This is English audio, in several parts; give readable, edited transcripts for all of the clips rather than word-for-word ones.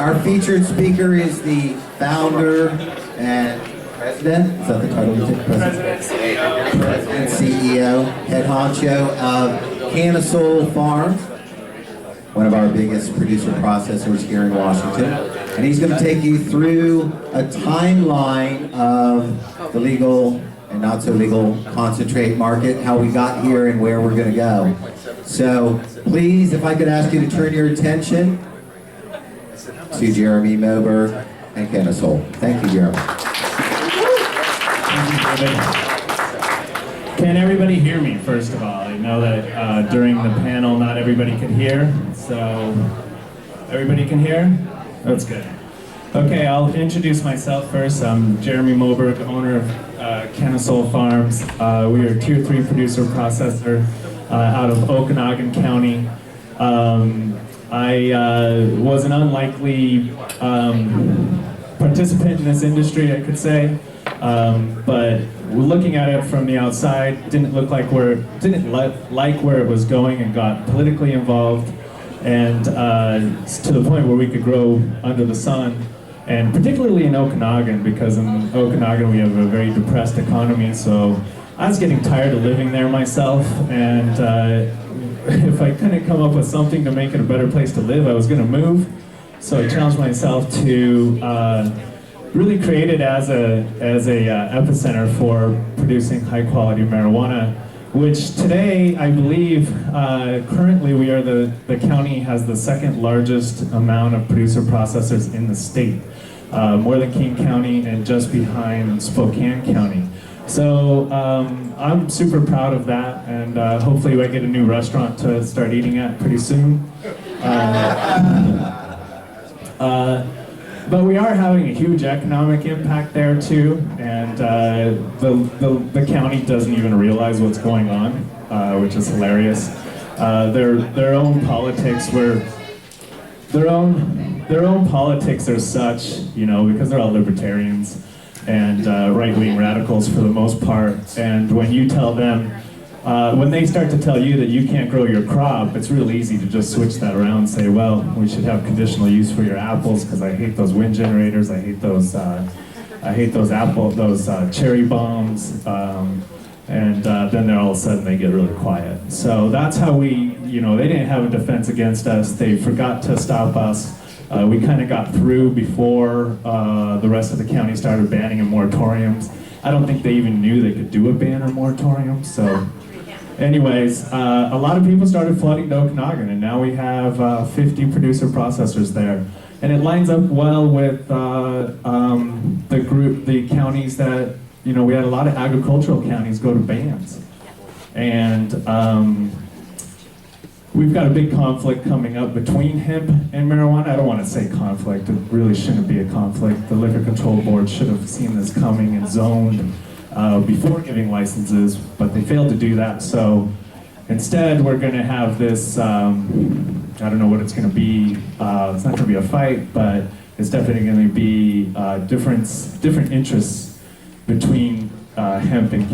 Our featured speaker is the founder and president, is that the title you take? President, CEO, head honcho of Keynote Farms, one of our biggest producer processors here in Washington. And he's going to take you through a timeline of the legal and not so legal concentrate market, how we got here and where we're going to go. So please, if I could ask you to turn your attention to Jeremy Moberg and Keynote. Thank you, Jeremy. Can everybody hear me, first of all? I know that during the panel not everybody could hear, so everybody can hear? That's good. Okay, I'll introduce myself first. I'm Jeremy Moberg, owner of Keynote Farms. We are a Tier 3 producer processor out of Okanagan County. I was an unlikely participant in this industry, I could say, but looking at it from the outside, didn't like where it was going, and got politically involved, and to the point where we could grow under the sun, and particularly in Okanagan, because in Okanagan we have a very depressed economy. So I was getting tired of living there myself, and if I couldn't come up with something to make it a better place to live, I was going to move. So I challenged myself to really create it as a epicenter for producing high quality marijuana, which today I believe currently we are the county has the second largest amount of producer processors in the state, more than King County and just behind Spokane County. So I'm super proud of that, and hopefully I get a new restaurant to start eating at pretty soon. But we are having a huge economic impact there too, and the county doesn't even realize what's going on, which is hilarious. Their own politics are such, you know, because they're all libertarians and right-wing radicals for the most part. And when you tell them, when they start to tell you that you can't grow your crop, it's real easy to just switch that around and say, well, we should have conditional use for your apples because I hate those wind generators, I hate those cherry bombs, and then they're all of a sudden they get really quiet. So that's how we, you know, they didn't have a defense against us, they forgot to stop us. We kind of got through before the rest of the county started banning and moratoriums. I don't think they even knew they could do a ban or moratorium. So anyways, a lot of people started flooding to Okanagan, and now we have 50 producer processors there. And it lines up well with the counties that, you know, we had a lot of agricultural counties go to bans. And we've got a big conflict coming up between hemp and marijuana. I don't want to say conflict, it really shouldn't be a conflict. The Liquor Control Board should have seen this coming and zoned before giving licenses, but they failed to do that. So instead we're going to have this, I don't know what it's going to be, it's not going to be a fight, but it's definitely going to be different interests between hemp and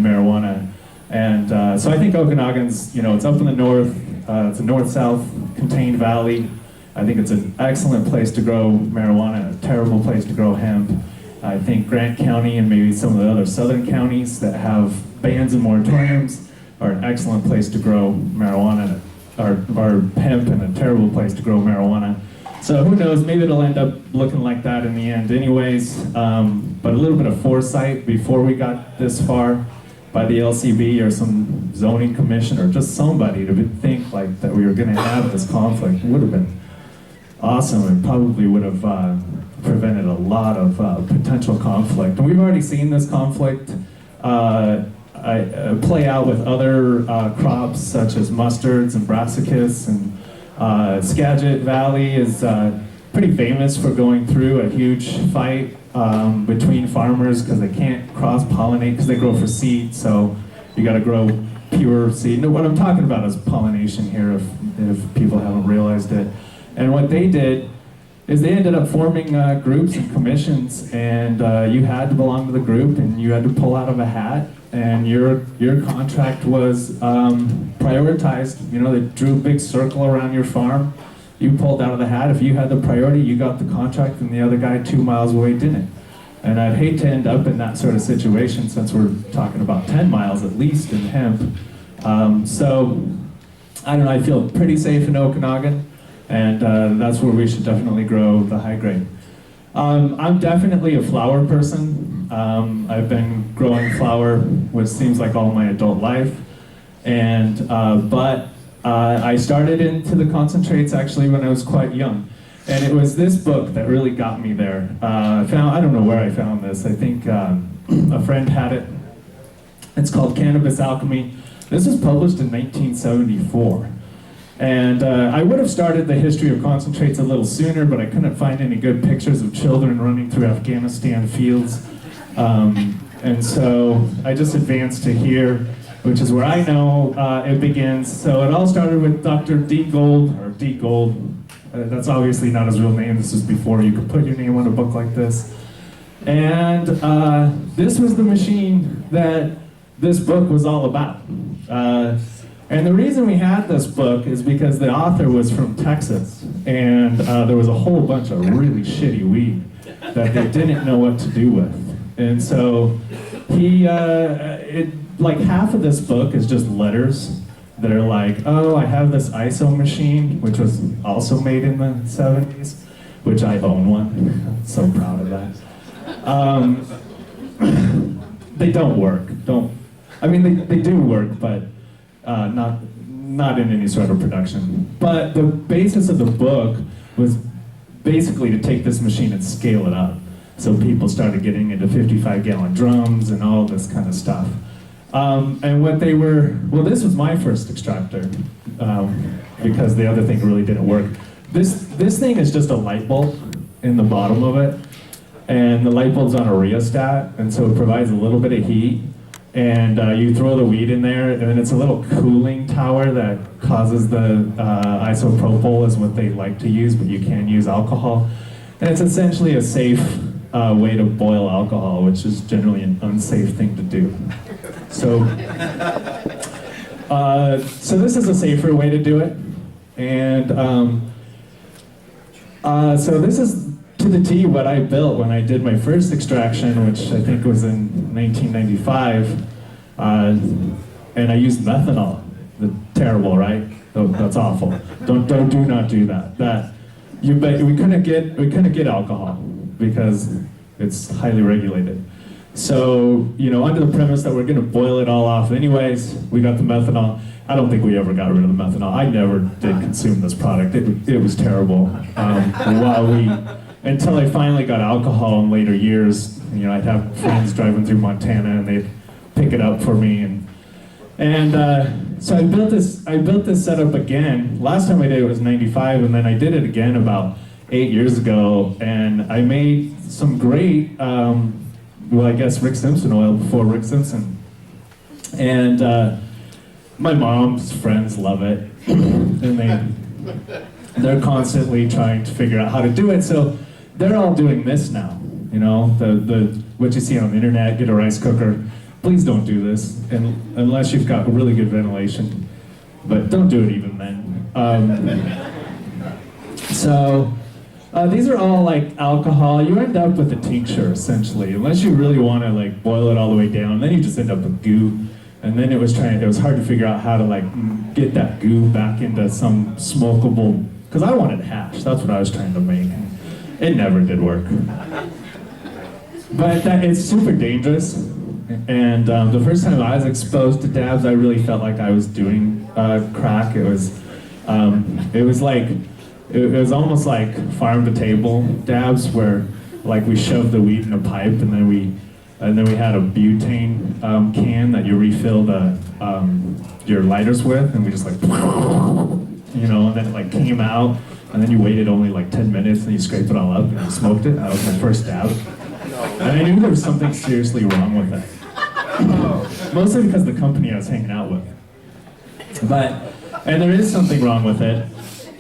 marijuana. And so I think Okanagan's, you know, it's up in the north, it's a north-south contained valley. I think it's an excellent place to grow marijuana, a terrible place to grow hemp. I think Grant County and maybe some of the other southern counties that have bans and moratoriums are an excellent place to grow marijuana, or hemp, and a terrible place to grow marijuana. So who knows, maybe it'll end up looking like that in the end anyways, but a little bit of foresight before we got this far by the LCB or some zoning commission or just somebody to think like that we were going to have this conflict would have been awesome, and probably would have prevented a lot of potential conflict. And we've already seen this conflict play out with other crops such as mustards and brassicas, and Skagit Valley is pretty famous for going through a huge fight between farmers because they can't cross-pollinate because they grow for seed, so you got to grow pure seed. No, what I'm talking about is pollination here, if people haven't realized it. And what they did is they ended up forming groups and commissions, and you had to belong to the group, and you had to pull out of a hat, and your contract was prioritized. You know, they drew a big circle around your farm, you pulled out of the hat. If you had the priority, you got the contract, and the other guy 2 miles away didn't. And I'd hate to end up in that sort of situation, since we're talking about 10 miles at least in hemp. So, I don't know, I feel pretty safe in Okanagan, and that's where we should definitely grow the high grade. I'm definitely a flower person. I've been growing flower, which seems like all my adult life. And, but I started into the concentrates actually when I was quite young. And it was this book that really got me there. I don't know where I found this. I think a friend had it. It's called Cannabis Alchemy. This was published in 1974. And I would have started the history of concentrates a little sooner, but I couldn't find any good pictures of children running through Afghanistan fields. And so I just advanced to here, which is where I know it begins. So it all started with Dr. D. Gold. That's obviously not his real name. This was before you could put your name on a book like this. And this was the machine that this book was all about. And the reason we had this book is because the author was from Texas, and there was a whole bunch of really shitty weed that they didn't know what to do with. And so like half of this book is just letters that are like, oh, I have this ISO machine, which was also made in the 70s, which I own one. I'm so proud of that. They don't work. They do work, but not in any sort of production. But the basis of the book was basically to take this machine and scale it up. So people started getting into 55-gallon drums and all this kind of stuff. And what they were, well, this was my first extractor, because the other thing really didn't work. This thing is just a light bulb in the bottom of it, and the light bulb's on a rheostat, and so it provides a little bit of heat, and you throw the weed in there, and then it's a little cooling tower that causes the isopropyl is what they like to use, but you can use alcohol. And it's essentially a safe way to boil alcohol, which is generally an unsafe thing to do. So this is a safer way to do it. And so this is to the T what I built when I did my first extraction, which I think was in 1995. And I used methanol. Terrible, right? That's awful. Do not do that. We couldn't get alcohol because it's highly regulated. So, under the premise that we're going to boil it all off anyways, we got the methanol. I don't think we ever got rid of the methanol. I never did consume this product. It was terrible. Until I finally got alcohol in later years, I'd have friends driving through Montana and they'd pick it up for me. So I built this setup again. Last time I did it was 95, and then I did it again about 8 years ago, and I made some great, I guess Rick Simpson oil before Rick Simpson. And my mom's friends love it, and they're constantly trying to figure out how to do it. So they're all doing this now. What you see on the internet, get a rice cooker. Please don't do this, unless you've got really good ventilation. But don't do it even then. These are all like alcohol. You end up with a tincture essentially, unless you really want to like boil it all the way down. Then you just end up with goo. And then it was hard to figure out how to like get that goo back into some smokable. Because I wanted hash. That's what I was trying to make. It never did work. But it's super dangerous. And the first time I was exposed to dabs, I really felt like I was doing crack. It was almost like farm to table dabs, where like we shoved the weed in a pipe, and then we had a butane can that you refill your lighters with, and we just like, and then it like came out, and then you waited only like 10 minutes, and you scraped it all up and you smoked it. That was my first dab, and I knew there was something seriously wrong with it. Mostly because the company I was hanging out with. And there is something wrong with it.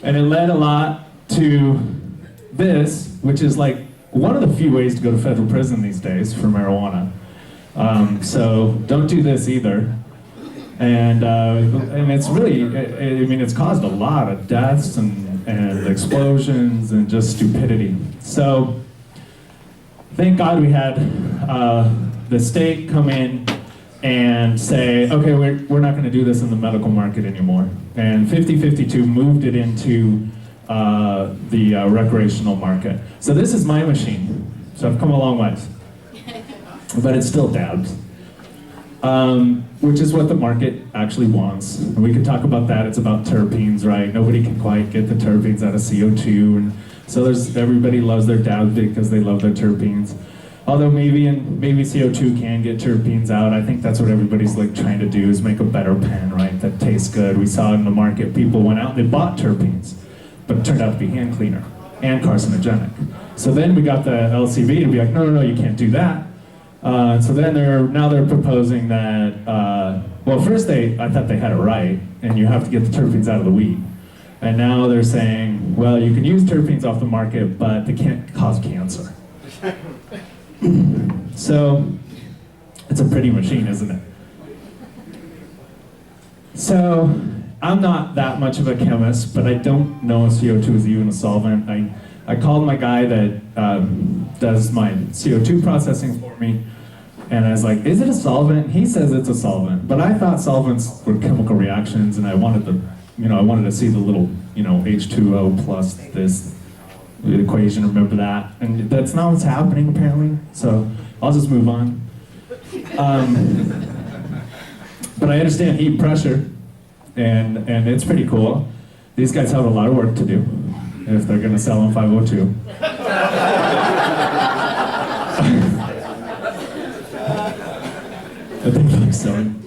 And it led a lot to this, which is like one of the few ways to go to federal prison these days for marijuana. So don't do this either. And it's really, it's caused a lot of deaths and and explosions and just stupidity. So thank God we had the state come in and say, okay, we're not going to do this in the medical market anymore. And 5052 moved it into the recreational market. So this is my machine. So I've come a long ways. But it's still dabs. Which is what the market actually wants. And we can talk about that. It's about terpenes, right? Nobody can quite get the terpenes out of CO2. And so everybody loves their dabs because they love their terpenes. Although maybe CO2 can get terpenes out. I think that's what everybody's like trying to do, is make a better pen, right? That tastes good. We saw it in the market. People went out and they bought terpenes, but it turned out to be hand cleaner and carcinogenic. So then we got the LCB to be like, no, you can't do that. So then they're proposing that, well, first I thought they had it right, and you have to get the terpenes out of the wheat. And now they're saying, well, you can use terpenes off the market, but they can't cause cancer. So it's a pretty machine, isn't it? So I'm not that much of a chemist, but I don't know if CO2 is even a solvent. I called my guy that does my CO2 processing for me, and I was like, is it a solvent? He says it's a solvent, but I thought solvents were chemical reactions, and I wanted to see the little, H2O plus this equation, remember that? And that's not what's happening apparently, so I'll just move on. But I understand heat and pressure, and it's pretty cool. These guys have a lot of work to do if they're going to sell on 502.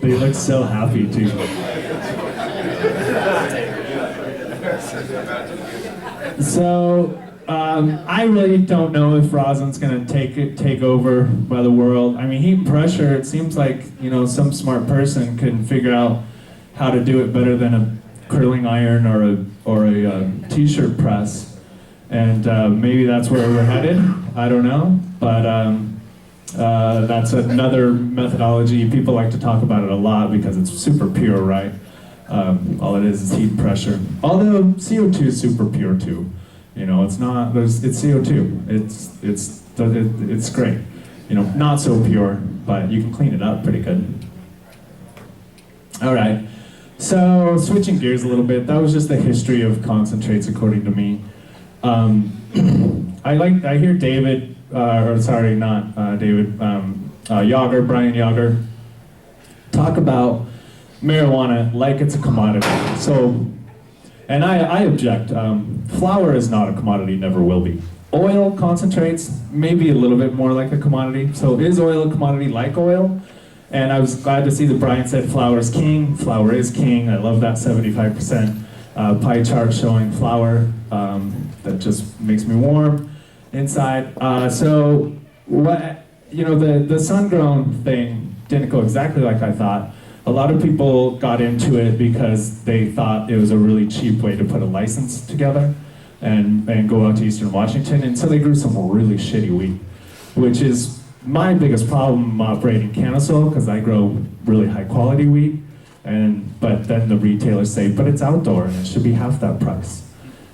They look so happy too. So I really don't know if rosin's going to take over by the world. I mean, heat and pressure, it seems like some smart person can figure out how to do it better than a curling iron or a t-shirt press, and maybe that's where we're headed. I don't know, but that's another methodology. People like to talk about it a lot because it's super pure, right? All it is heat and pressure. Although CO2 is super pure too. It's not. It's CO2. It's great. Not so pure, but you can clean it up pretty good. All right. So switching gears a little bit, that was just the history of concentrates according to me. I hear David, Yager, Brian Yager, talk about marijuana like it's a commodity. So, and I object. Flour is not a commodity, never will be. Oil concentrates, maybe a little bit more like a commodity. So is oil a commodity like oil? And I was glad to see that Brian said flour is king. Flour is king. I love that 75% pie chart showing flour. That just makes me warm inside. So what, the sun-grown thing didn't go exactly like I thought. A lot of people got into it because they thought it was a really cheap way to put a license together and go out to Eastern Washington. And so they grew some really shitty wheat, which is my biggest problem operating Canasol, because I grow really high quality wheat, but then the retailers say, but it's outdoor and it should be half that price.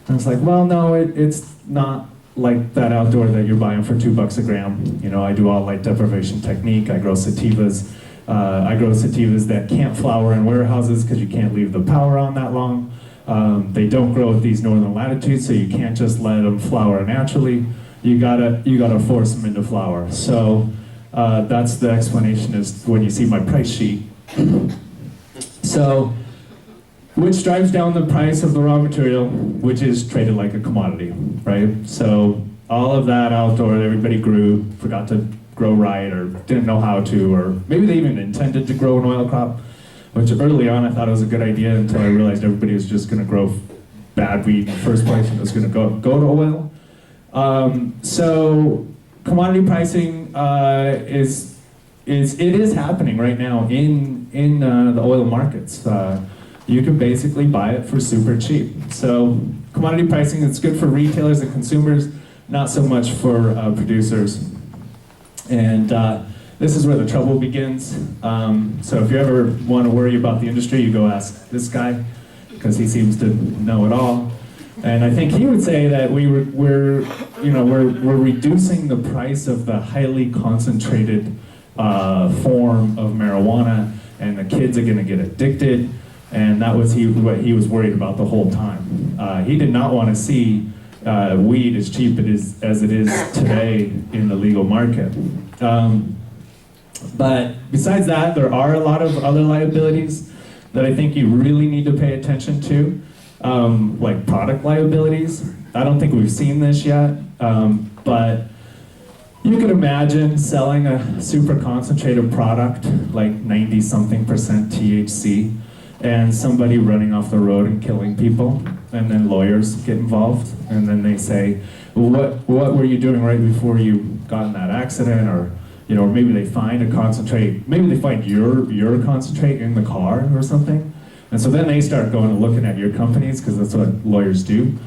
And it's like, well, no, it's not like that outdoor that you're buying for $2 a gram. I do all light deprivation technique. I grow sativas. That can't flower in warehouses because you can't leave the power on that long. They don't grow at these northern latitudes, so you can't just let them flower naturally. You gotta force them into flower. So that's the explanation is when you see my price sheet. So, which drives down the price of the raw material, which is traded like a commodity, right? So all of that outdoor, everybody grew, forgot to grow right, or didn't know how to, or maybe they even intended to grow an oil crop, which early on I thought it was a good idea until I realized everybody was just gonna grow bad wheat in the first place and it was gonna go to oil. So commodity pricing is happening right now in the oil markets. You can basically buy it for super cheap. So commodity pricing, it's good for retailers and consumers, not so much for producers. And this is where the trouble begins. So if you ever want to worry about the industry, you go ask this guy, because he seems to know it all. And I think he would say that we're reducing the price of the highly concentrated form of marijuana, and the kids are going to get addicted. And that was what he was worried about the whole time. He did not want to see weed as cheap as it is today in the legal market. But besides that, there are a lot of other liabilities that I think you really need to pay attention to, like product liabilities. I don't think we've seen this yet, but you could imagine selling a super concentrated product, like 90-something% THC, and somebody running off the road and killing people, and then lawyers get involved, and then they say, well, what were you doing right before you got in that accident? Or or maybe they find a concentrate, maybe they find your concentrate in the car or something. And so then they start going and looking at your companies, because that's what lawyers do.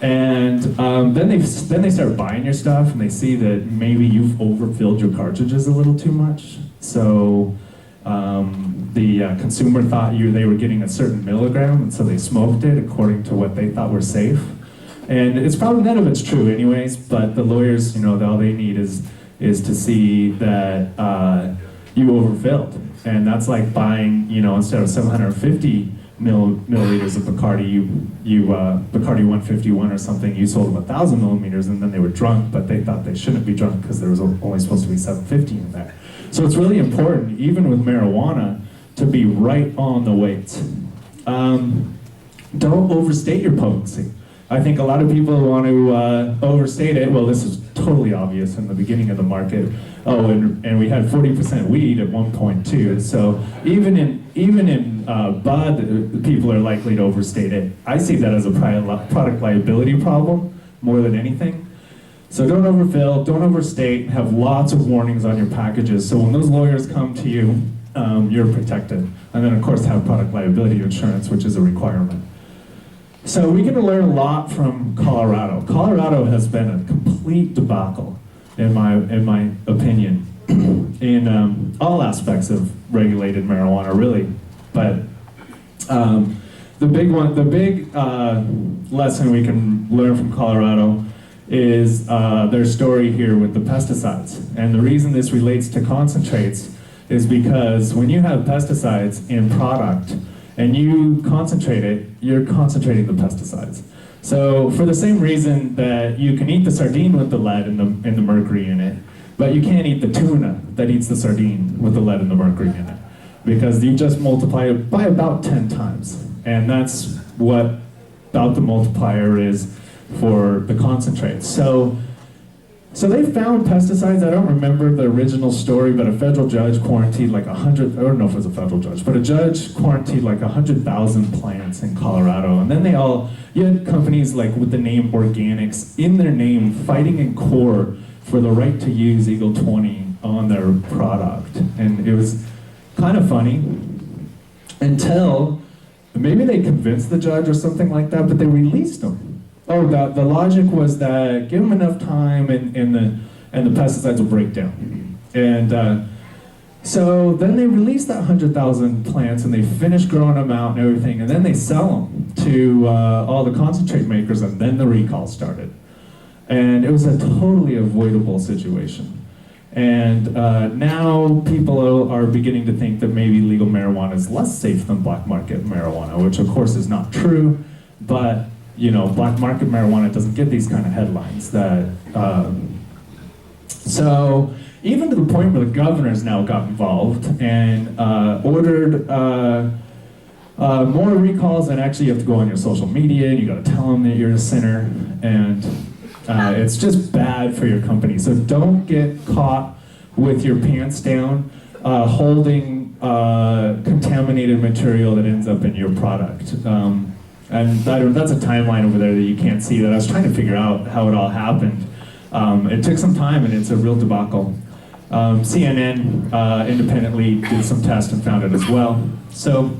And then they start buying your stuff, and they see that maybe you've overfilled your cartridges a little too much. So the consumer thought they were getting a certain milligram, and so they smoked it according to what they thought were safe. And it's probably none of it's true anyways, but the lawyers, all they need is to see that you overfilled. And that's like buying, instead of 750 milliliters of Bacardi, Bacardi 151 or something, you sold them 1,000 millimeters, and then they were drunk, but they thought they shouldn't be drunk because there was only supposed to be 750 in there. So it's really important, even with marijuana, to be right on the weights. Don't overstate your potency. I think a lot of people want to overstate it. Well, this is totally obvious in the beginning of the market. Oh, and we had 40% weed at 1.2. So even in bud, people are likely to overstate it. I see that as a product liability problem more than anything. So don't overfill, don't overstate, have lots of warnings on your packages. So when those lawyers come to you, you're protected. And then of course have product liability insurance, which is a requirement. So we get to learn a lot from Colorado. Colorado has been a complete debacle, in my opinion, in all aspects of regulated marijuana, really. But the big lesson we can learn from Colorado is their story here with the pesticides. And the reason this relates to concentrates is because when you have pesticides in product, and you concentrate it, you're concentrating the pesticides. So for the same reason that you can eat the sardine with the lead and the mercury in it, but you can't eat the tuna that eats the sardine with the lead and the mercury in it, because you just multiply it by about 10 times. And that's what about the multiplier is for the concentrates. So they found pesticides. I don't remember the original story, but a federal judge quarantined like 100, I don't know if it was a federal judge, but a judge quarantined like 100,000 plants in Colorado. And then you had companies like with the name Organics in their name fighting in court for the right to use Eagle 20 on their product. And it was kind of funny until maybe they convinced the judge or something like that, but they released them. Oh, the logic was that give them enough time and the pesticides will break down. And so then they released that 100,000 plants and they finished growing them out and everything, and then they sell them to all the concentrate makers, and then the recall started. And it was a totally avoidable situation. And now people are beginning to think that maybe legal marijuana is less safe than black market marijuana, which of course is not true, but black market marijuana doesn't get these kind of headlines. So even to the point where the governor's now got involved and ordered more recalls, and actually you have to go on your social media and you got to tell them that you're a sinner, and it's just bad for your company. So don't get caught with your pants down holding contaminated material that ends up in your product. And that's a timeline over there that you can't see that I was trying to figure out how it all happened. It took some time, and it's a real debacle. CNN independently did some tests and found it as well. So,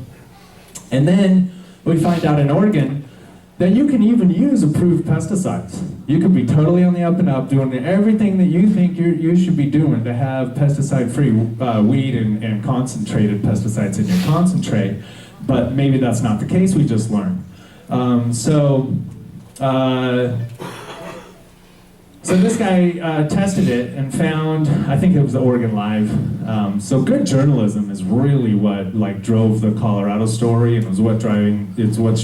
and then we find out in Oregon that you can even use approved pesticides. You can be totally on the up and up, doing everything that you think you should be doing to have pesticide-free weed and concentrated pesticides in your concentrate, but maybe that's not the case, we just learned. So this guy tested it and found, I think it was the Oregon Live. So good journalism is really what like drove the Colorado story, and it's what's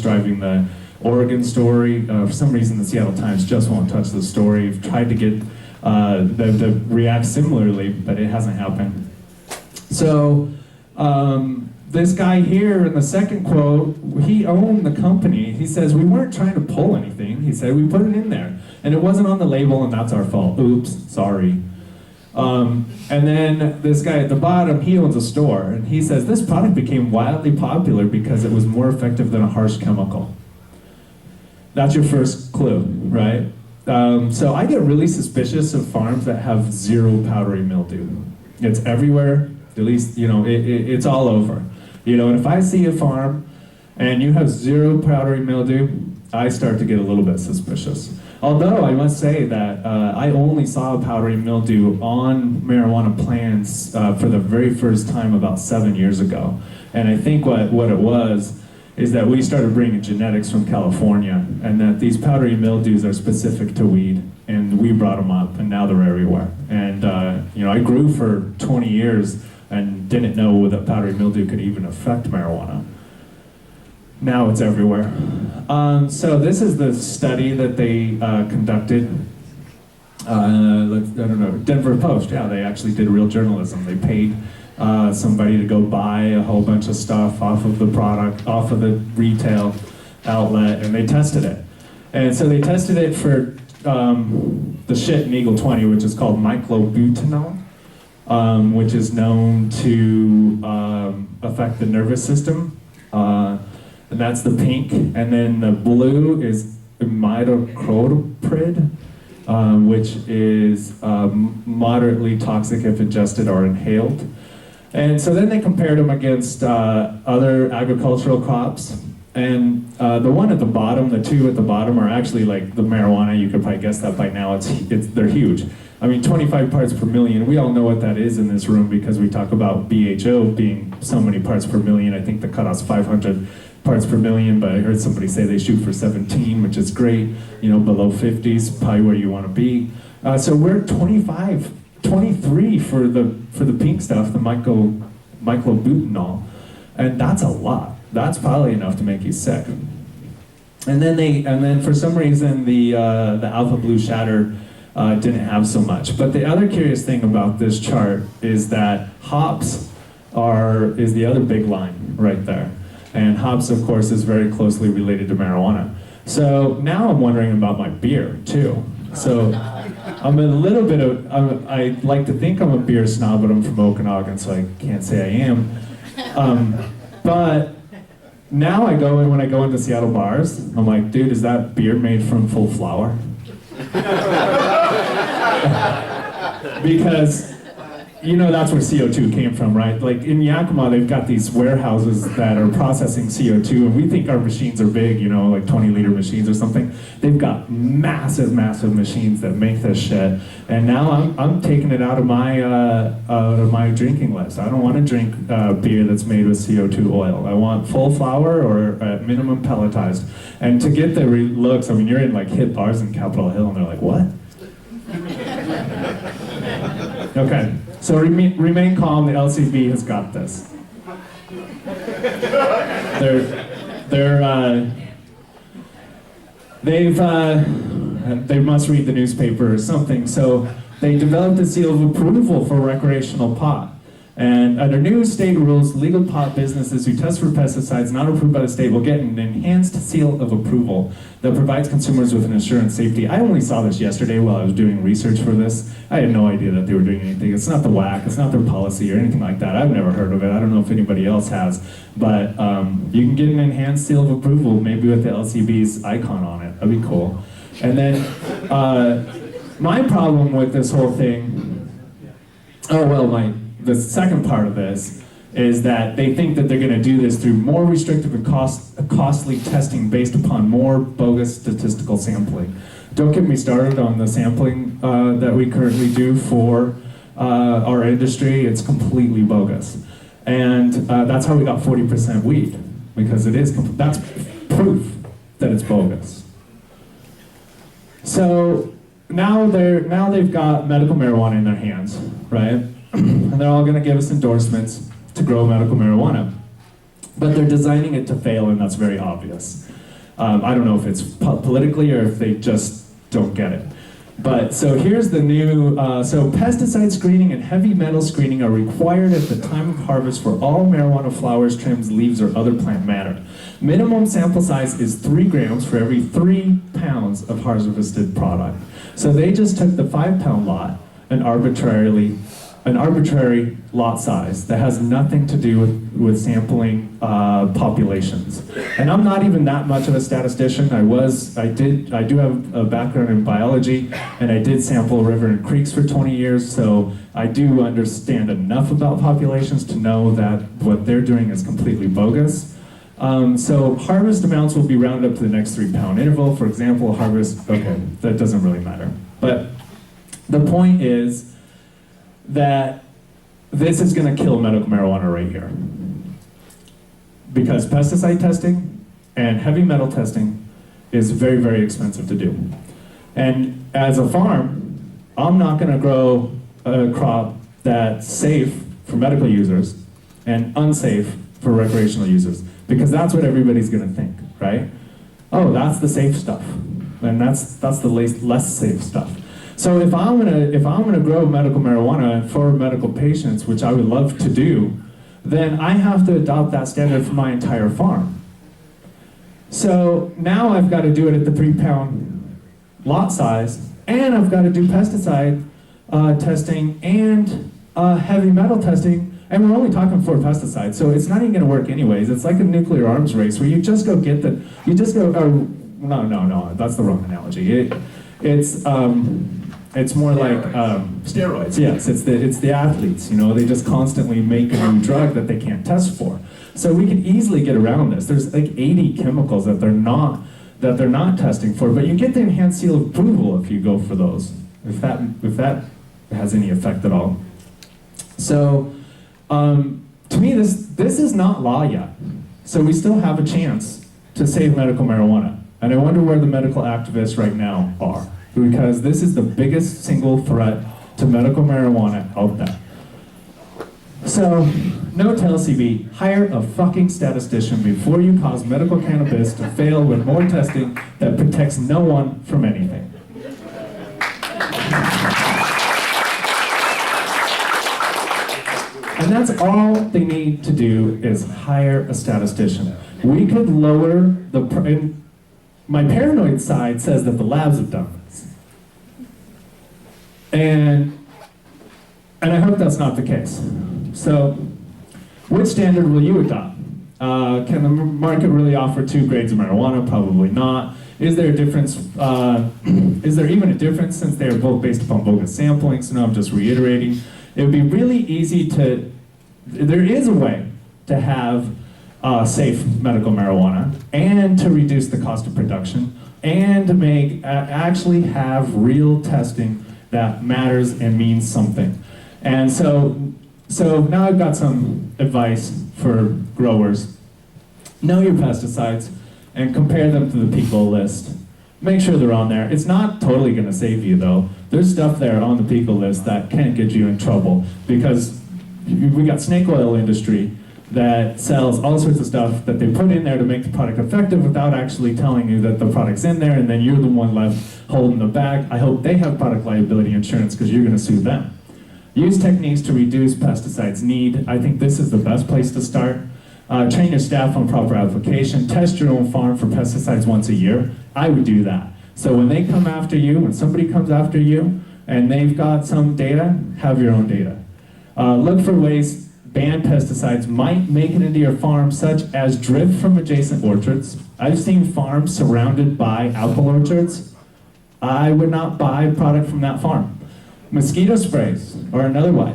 driving the Oregon story. For some reason, the Seattle Times just won't touch the story. We've tried to get them to react similarly, but it hasn't happened. So this guy here in the second quote, he owned the company. He says, we weren't trying to pull anything. He said, we put it in there. And it wasn't on the label, and that's our fault. Oops, sorry. And then this guy at the bottom, he owns a store. And he says, this product became wildly popular because it was more effective than a harsh chemical. That's your first clue, right? So I get really suspicious of farms that have zero powdery mildew. It's everywhere, at least, it's all over. And if I see a farm and you have zero powdery mildew, I start to get a little bit suspicious. Although I must say that I only saw powdery mildew on marijuana plants for the very first time about 7 years ago. And I think what it was is that we started bringing genetics from California, and that these powdery mildews are specific to weed, and we brought them up, and now they're everywhere. And I grew for 20 years and didn't know that powdery mildew could even affect marijuana. Now it's everywhere. So this is the study that they conducted. Denver Post, yeah, they actually did real journalism. They paid somebody to go buy a whole bunch of stuff off of the product, off of the retail outlet, and they tested it. And so they tested it for the shit in Eagle 20, which is called myclobutanol, which is known to affect the nervous system. And that's the pink, and then the blue is imidacloprid, which is moderately toxic if ingested or inhaled. And so then they compared them against other agricultural crops. And the one at the bottom, the two at the bottom are actually like the marijuana. You could probably guess that by now. They're huge. I mean, 25 parts per million. We all know what that is in this room because we talk about BHO being so many parts per million. I think the cutoff's 500 parts per million, but I heard somebody say they shoot for 17, which is great. Below 50 is probably where you want to be. So we're 23 for the pink stuff, the myclobutanol, and that's a lot. That's probably enough to make you sick. And then for some reason the alpha blue shatter didn't have so much. But the other curious thing about this chart is that hops is the other big line right there. And hops, of course, is very closely related to marijuana. So now I'm wondering about my beer, too. So I'm a little bit I like to think I'm a beer snob, but I'm from Okanagan, so I can't say I am. But now when I go into Seattle bars, I'm like, dude, is that beer made from full flower? Because that's where CO2 came from, right? Like in Yakima, they've got these warehouses that are processing CO2, and we think our machines are big, like 20-liter machines or something. They've got massive, massive machines that make this shit. And now I'm taking it out of my drinking list. I don't want to drink beer that's made with CO2 oil. I want full flower or at minimum pelletized. And to get the looks, I mean, you're in like hip bars in Capitol Hill, and they're like, what? Okay. So remain calm. The LCB has got this. They must read the newspaper or something. So they developed a seal of approval for recreational pot. And under new state rules, legal pot businesses who test for pesticides not approved by the state will get an enhanced seal of approval that provides consumers with an assurance safety. I only saw this yesterday while I was doing research for this. I had no idea that they were doing anything. It's not the WAC, it's not their policy or anything like that. I've never heard of it. I don't know if anybody else has. But you can get an enhanced seal of approval, maybe with the LCB's icon on it. That'd be cool. And then my problem with this whole thing, the second part of this is that they think that they're going to do this through more restrictive and costly testing based upon more bogus statistical sampling. Don't get me started on the sampling that we currently do for our industry. It's completely bogus. And that's how we got 40% weed, because that's proof that it's bogus. So now they've got medical marijuana in their hands, right? And they're all going to give us endorsements to grow medical marijuana. But they're designing it to fail, and that's very obvious. I don't know if it's politically or if they just don't get it. But so here's the new, so pesticide screening and heavy metal screening are required at the time of harvest for all marijuana flowers, trims, leaves, or other plant matter. Minimum sample size is 3 grams for every 3 pounds of harvested product. So they just took the 5-pound lot and an arbitrary lot size that has nothing to do with sampling populations. And I'm not even that much of a statistician. I do have a background in biology, and I did sample river and creeks for 20 years, so I do understand enough about populations to know that what they're doing is completely bogus. So harvest amounts will be rounded up to the next 3-pound interval. For example, harvest, okay, that doesn't really matter. But the point is that this is going to kill medical marijuana right here. Because pesticide testing and heavy metal testing is very, very expensive to do. And as a farm, I'm not going to grow a crop that's safe for medical users and unsafe for recreational users, because that's what everybody's going to think, right? Oh, that's the safe stuff, and that's the less safe stuff. So if I'm gonna grow medical marijuana for medical patients, which I would love to do, then I have to adopt that standard for my entire farm. So now I've got to do it at the 3-pound lot size, and I've got to do pesticide testing and heavy metal testing, and we're only talking 4 pesticides, so it's not even going to work anyways. It's like a nuclear arms race where you just go get no, that's the wrong analogy. It's more like steroids. Yes, it's the athletes. You know, they just constantly make a new drug that they can't test for. So we can easily get around this. There's like 80 chemicals that they're not testing for, but you get the enhanced seal of approval if you go for those. If that has any effect at all. So to me, this is not law yet. So we still have a chance to save medical marijuana, and I wonder where the medical activists right now are. Because this is the biggest single threat to medical marijuana out there. So, note to LCB, hire a fucking statistician before you cause medical cannabis to fail with more testing that protects no one from anything. And that's all they need to do is hire a statistician. We could lower the, my paranoid side says that the labs have done this. And I hope that's not the case. So, which standard will you adopt? Can the market really offer 2 grades of marijuana? Probably not. Is there a difference? Is there even a difference since they are both based upon bogus sampling? So now I'm just reiterating. It would be really easy to, there is a way to have safe medical marijuana and to reduce the cost of production and to make, actually have real testing that matters and means something. And so now I've got some advice for growers. Know your pesticides and compare them to the PICO list. Make sure they're on there. It's not totally gonna save you though. There's stuff there on the PICO list that can get you in trouble because we got snake oil industry that sells all sorts of stuff that they put in there to make the product effective without actually telling you that the product's in there, and then you're the one left holding the bag. I hope they have product liability insurance because you're gonna sue them. Use techniques to reduce pesticides need. I think this is the best place to start. Train your staff on proper application. Test your own farm for pesticides once a year. I would do that. So when they come after you, when somebody comes after you and they've got some data, have your own data. Look for ways banned pesticides might make it into your farm, such as drift from adjacent orchards. I've seen farms surrounded by apple orchards. I would not buy product from that farm. Mosquito sprays are another way,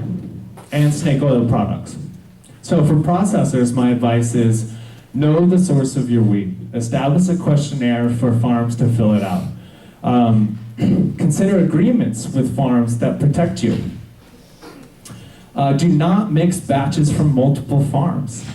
and snake oil products. So for processors, my advice is know the source of your weed. Establish a questionnaire for farms to fill it out. Consider agreements with farms that protect you. Do not mix batches from multiple farms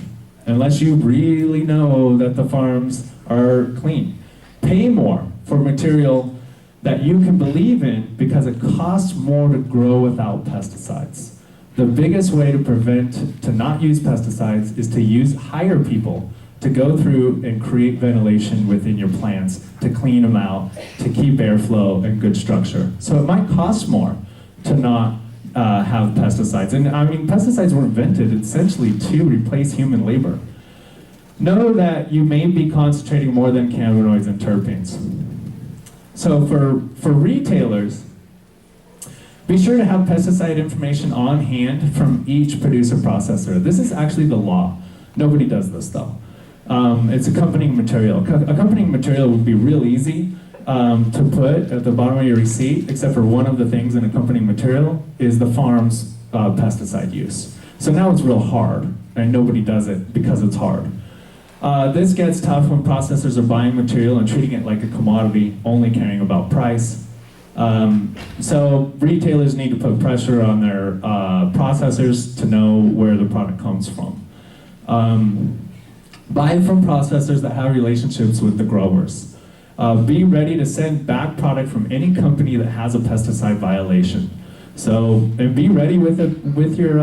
unless you really know that the farms are clean. Pay more for material that you can believe in because it costs more to grow without pesticides. The biggest way to not use pesticides is to hire people to go through and create ventilation within your plants, to clean them out, to keep airflow and good structure. So it might cost more to not have pesticides. And I mean, pesticides were invented essentially to replace human labor. Know that you may be concentrating more than cannabinoids and terpenes. So for retailers, be sure to have pesticide information on hand from each producer processor. This is actually the law. Nobody does this though. It's accompanying material. Accompanying material would be real easy to put at the bottom of your receipt, except for one of the things in accompanying material is the farm's pesticide use. So now it's real hard, and nobody does it because it's hard. This gets tough when processors are buying material and treating it like a commodity, only caring about price. So retailers need to put pressure on their processors to know where the product comes from. Buy from processors that have relationships with the growers. Be ready to send back product from any company that has a pesticide violation. So, and be ready with your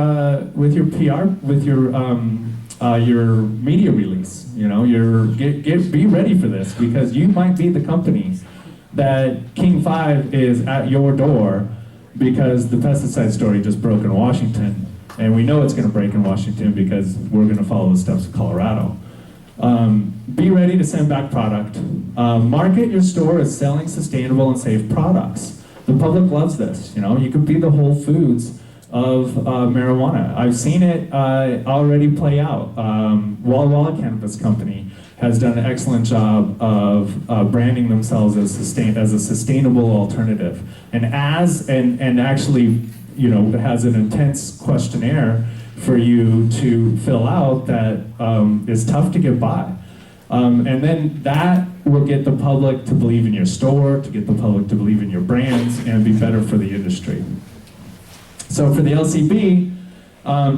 PR, with your media release. You know, be ready for this, because you might be the company that King 5 is at your door because the pesticide story just broke in Washington, and we know it's going to break in Washington because we're going to follow the steps of Colorado. Be ready to send back product. Market your store as selling sustainable and safe products. The public loves this. You know, you could be the Whole Foods of marijuana. I've seen it already play out. Walla Walla Cannabis Company has done an excellent job of branding themselves as a sustainable alternative, and actually, you know, has an intense questionnaire for you to fill out that is tough to get by. And then that will get the public to believe in your store, to get the public to believe in your brands, and be better for the industry. So for the LCB,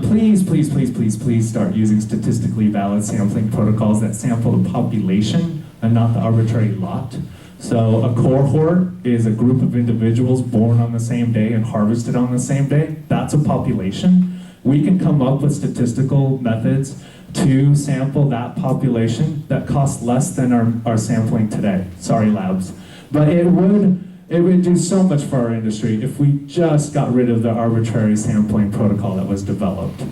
please start using statistically valid sampling protocols that sample the population and not the arbitrary lot. So a cohort is a group of individuals born on the same day and harvested on the same day. That's a population. We can come up with statistical methods to sample that population that costs less than our sampling today. Sorry, labs. But it would do so much for our industry if we just got rid of the arbitrary sampling protocol that was developed.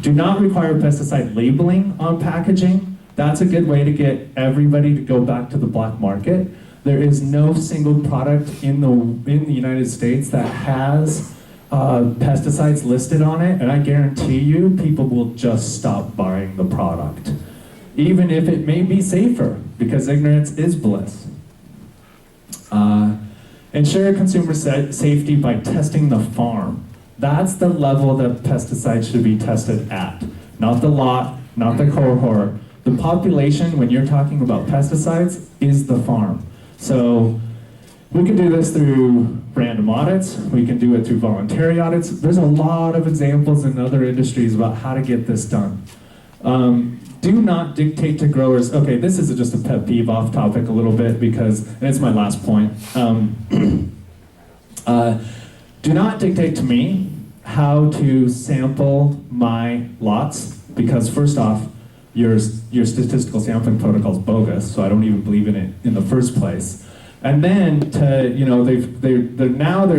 Do not require pesticide labeling on packaging. That's a good way to get everybody to go back to the black market. There is no single product in the United States that has pesticides listed on it, and I guarantee you people will just stop buying the product, even if it may be safer, because ignorance is bliss. Ensure consumer safety by testing the farm. That's the level that pesticides should be tested at, not the lot, not the cohort. The population, when you're talking about pesticides, is the farm. So we can do this through random audits. We can do it through voluntary audits. There's a lot of examples in other industries about how to get this done. Do not dictate to growers. Okay, this is just a pet peeve off topic a little bit because, and it's my last point. Do not dictate to me how to sample my lots, because first off, your statistical sampling protocol is bogus, so I don't even believe in it in the first place. And then they're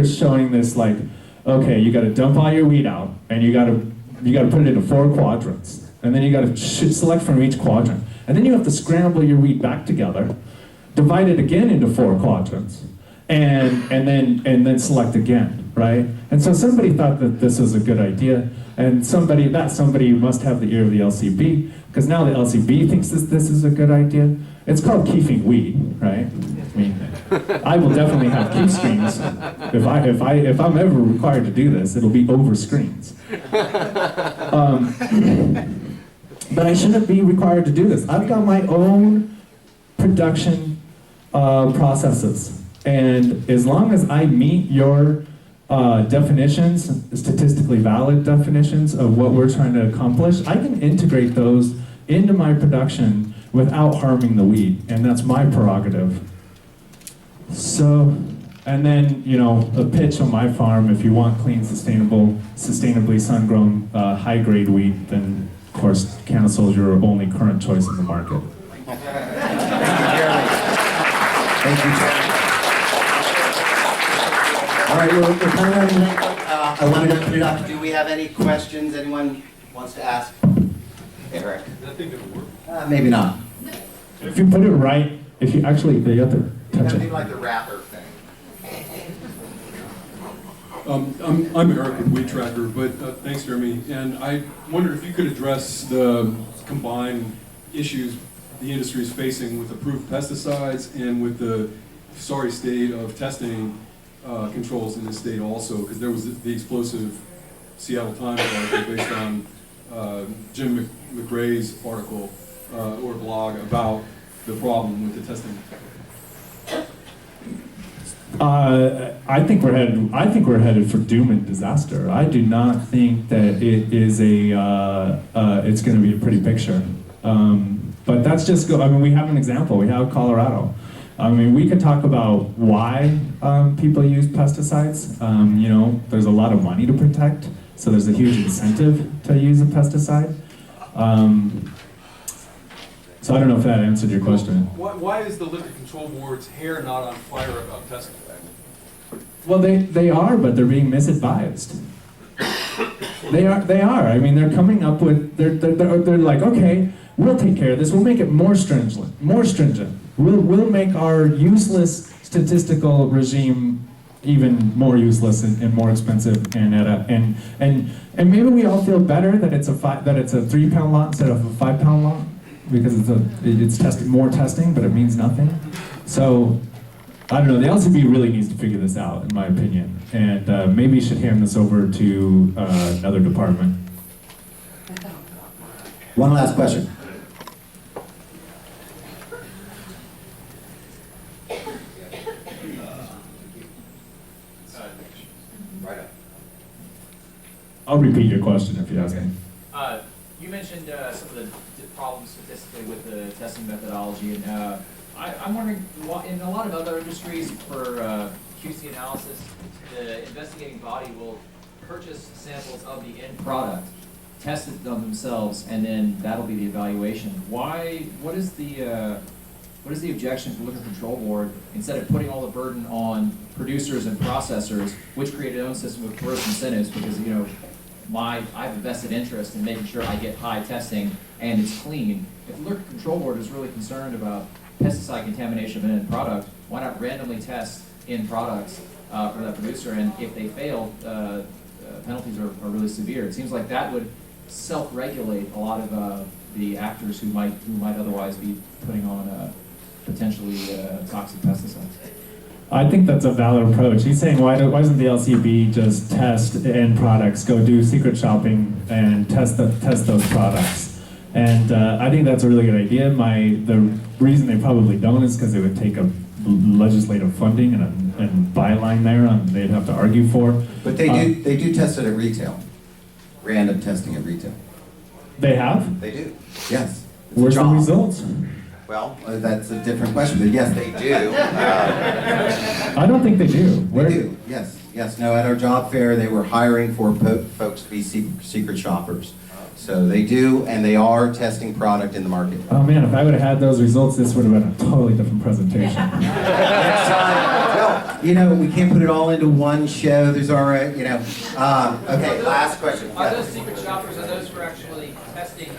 showing this like, okay, you got to dump all your weed out, and you got to put it into 4 quadrants, and then you got to select from each quadrant, and then you have to scramble your weed back together, divide it again into 4 quadrants, and then select again, right? And so somebody thought that this was a good idea, and somebody must have the ear of the LCB, because now the LCB thinks this is a good idea. It's called keeping weed, right? I mean, I will definitely have keep screens. If I'm ever required to do this, it'll be over screens. But I shouldn't be required to do this. I've got my own production processes, and as long as I meet your definitions, statistically valid definitions of what we're trying to accomplish, I can integrate those into my production without harming the weed, and that's my prerogative. So, And then, you know, the pitch on my farm, if you want clean, sustainably sun-grown, high-grade wheat, then of course, Canasol is your only current choice in the market. Thank you, Jeremy. All right, we're kind of I wanted to open it up. Do we have any questions anyone wants to ask? Eric? I think it'll work. Maybe not. If you put it right, if you actually, you have to touch That'd be it. like the wrapper thing. I'm Eric with Weed Tracker, but thanks, Jeremy. And I wonder if you could address the combined issues the industry is facing with approved pesticides and with the sorry state of testing controls in the state also, because there was the explosive Seattle Times article based on Jim McRae's article or blog about the problem with the testing. I think we're headed for doom and disaster. I do not think that it is it's going to be a pretty picture. But that's just I mean, we have an example. We have Colorado. I mean, we could talk about why people use pesticides. You know, there's a lot of money to protect, so there's a huge incentive to use a pesticide. So I don't know if that answered your question. Why is the Liquor Control Board's hair not on fire about testing? Well, they are, but they're being misadvised. They are. I mean, they're coming up with. They're like, okay, we'll take care of this. We'll make it more stringent. We'll make our useless statistical regime even more useless and more expensive, and maybe we all feel better that it's a 3-pound lot instead of a 5-pound lot because it's tested more testing, but it means nothing. So I don't know. The LCB really needs to figure this out, in my opinion, and maybe should hand this over to another department. One last question. I'll repeat your question if you ask me. You mentioned some of the problems statistically with the testing methodology, and I'm wondering, in a lot of other industries for QC analysis, the investigating body will purchase samples of the end product, test it on themselves, and then that'll be the evaluation. What is the objection to the Liquor Control Board, instead of putting all the burden on producers and processors, which create their own system of coercive incentives, because I have a vested interest in making sure I get high testing and it's clean. If the Liquor Control Board is really concerned about pesticide contamination of an end product, why not randomly test end products for that producer? And if they fail, penalties are really severe. It seems like that would self-regulate a lot of the actors who might otherwise be putting on potentially toxic pesticides. I think that's a valid approach. He's saying, why doesn't the LCB just test end products, go do secret shopping, and test those products? And I think that's a really good idea. The reason they probably don't is because it would take a legislative funding and byline there, and they'd have to argue for. But they do test it at retail. Random testing at retail. They have? They do. Yes. Where's the results? Well, that's a different question, but yes, they do. I don't think they do. They do. Yes. No, at our job fair, they were hiring for folks to be secret shoppers. So they do, and they are testing product in the market. Oh man, if I would have had those results, this would have been a totally different presentation. Next time, well, we can't put it all into one show. There's already, okay, last question. Are those secret shoppers, are those for actually testing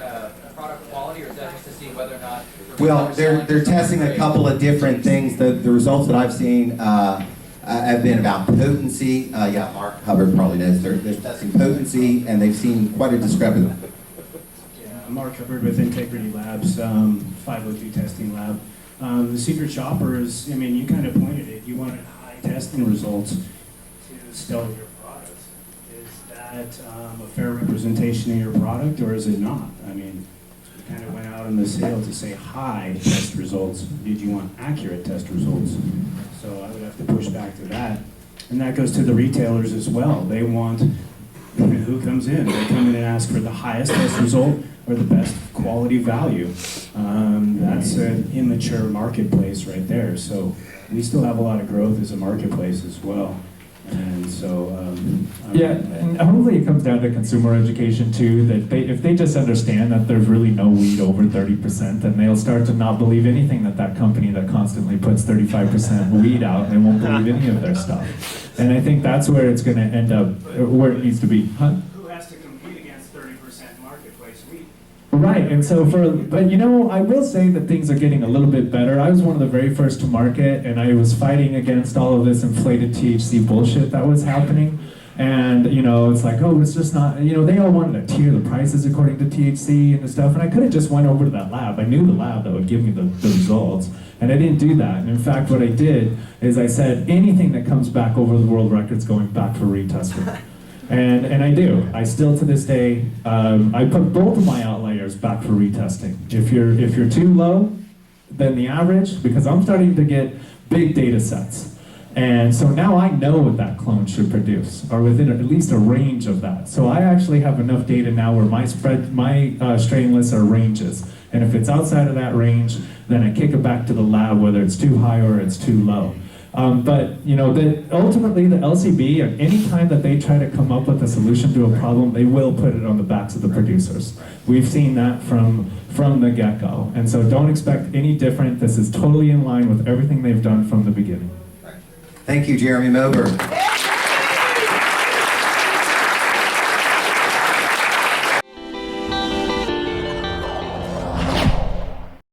product quality, or is that just to see whether or not? Well, they're testing a couple of different things. The results that I've seen have been about potency. Mark Hubbard probably knows. They're testing potency, and they've seen quite a discrepancy. Mark Hubbard with Integrity Labs, 502 testing lab. The secret shoppers, you kind of pointed it. You wanted high testing results to sell your product. Is that a fair representation of your product, or is it not? You kind of went out on the sale to say high test results. Did you want accurate test results? So I would have to push back to that. And that goes to the retailers as well. They want, who comes in? They come in and ask for the highest test result, or the best quality value. That's an immature marketplace right there. So we still have a lot of growth as a marketplace as well. And so, Yeah, and hopefully it comes down to consumer education too, that if they just understand that there's really no weed over 30%, then they'll start to not believe anything that company that constantly puts 35% weed out, they won't believe any of their stuff. And I think that's where it's going to end up, where it needs to be. Huh? who has to compete against 30% marketplace wheat? Right, and so but I will say that things are getting a little bit better. I was one of the very first to market, and I was fighting against all of this inflated THC bullshit that was happening. And, it's like, oh, it's just not, they all wanted to tier the prices according to THC and stuff, and I could have just went over to that lab. I knew the lab that would give me the results, and I didn't do that. And in fact, what I did is I said, anything that comes back over the world record's going back for retesting. And I do. I still, to this day, I put both of my outliers back for retesting. If you're too low than the average, because I'm starting to get big data sets. And so now I know what that clone should produce, or within at least a range of that. So I actually have enough data now where my strain lists are ranges. And if it's outside of that range, then I kick it back to the lab, whether it's too high or it's too low. But ultimately the LCB, and any time that they try to come up with a solution to a problem, they will put it on the backs of the producers. We've seen that from the get-go. And so don't expect any different. This is totally in line with everything they've done from the beginning. Thank you, Jeremy Moberg.